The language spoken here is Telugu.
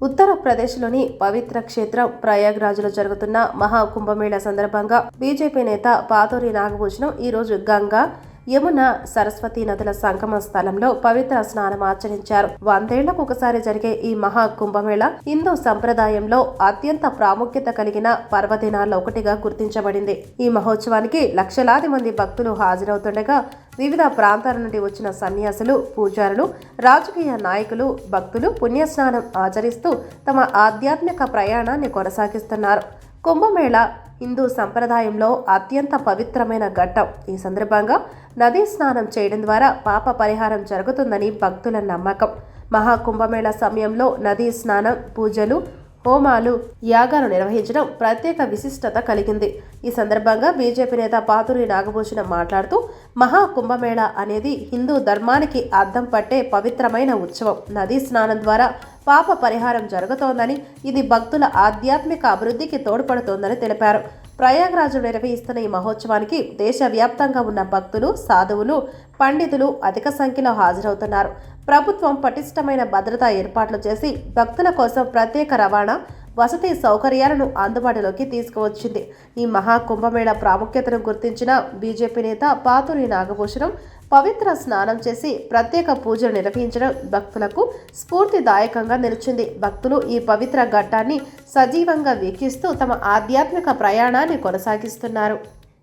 ఉత్తరప్రదేశ్లోని పవిత్ర క్షేత్రం ప్రయాగ్రాజ్లో జరుగుతున్న మహాకుంభమేళా సందర్భంగా బీజేపీ నేత పాతూరి నాగభూషణం ఈరోజు గంగా, యమున, సరస్వతి నదుల సంగమ స్థలంలో పవిత్ర స్నానం ఆచరించారు. 100 ఏళ్లకు ఒకసారి జరిగే ఈ మహా కుంభమేళ హిందూ సంప్రదాయంలో అత్యంత ప్రాముఖ్యత కలిగిన పర్వదినాల్లో ఒకటిగా గుర్తించబడింది. ఈ మహోత్సవానికి లక్షలాది మంది భక్తులు హాజరవుతుండగా వివిధ ప్రాంతాల నుండి వచ్చిన సన్యాసులు, పూజారులు, రాజకీయ నాయకులు, భక్తులు పుణ్యస్నానం ఆచరిస్తూ తమ ఆధ్యాత్మిక ప్రయాణాన్ని కొనసాగిస్తున్నారు. కుంభమేళా హిందూ సంప్రదాయంలో అత్యంత పవిత్రమైన ఘట్టం. ఈ సందర్భంగా నదీ స్నానం చేయడం ద్వారా పాప పరిహారం జరుగుతుందని భక్తుల నమ్మకం. మహాకుంభమేళా సమయంలో నదీ స్నానం, పూజలు, హోమాలు, యాగాలు నిర్వహించడం ప్రత్యేక విశిష్టత కలిగింది. ఈ సందర్భంగా బీజేపీ నేత పాతూరి నాగభూషణం మాట్లాడుతూ, మహాకుంభమేళా అనేది హిందూ ధర్మానికి అద్దం పట్టే పవిత్రమైన ఉత్సవం. నదీ స్నానం ద్వారా పాప పరిహారం జరుగుతోందని, ఇది భక్తుల ఆధ్యాత్మిక అభివృద్ధికి తోడ్పడుతోందని తెలిపారు. ప్రయాగ్రాజ్ నిర్వహిస్తున్న ఈ మహోత్సవానికి దేశవ్యాప్తంగా ఉన్న భక్తులు, సాధువులు, పండితులు అధిక సంఖ్యలో హాజరవుతున్నారు. ప్రభుత్వం పటిష్టమైన భద్రతా ఏర్పాట్లు చేసి భక్తుల కోసం ప్రత్యేక రవాణా, వసతి సౌకర్యాలను అందుబాటులోకి తీసుకువచ్చింది. ఈ మహాకుంభమేళా ప్రాముఖ్యతను గుర్తించిన బీజేపీ నేత పాతూరి నాగభూషణం పవిత్ర స్నానం చేసి ప్రత్యేక పూజలు నిర్వహించడం భక్తులకు స్ఫూర్తిదాయకంగా నిలిచింది. భక్తులు ఈ పవిత్ర ఘట్టాన్ని సజీవంగా వీక్షిస్తూ తమ ఆధ్యాత్మిక ప్రయాణాన్ని కొనసాగిస్తున్నారు.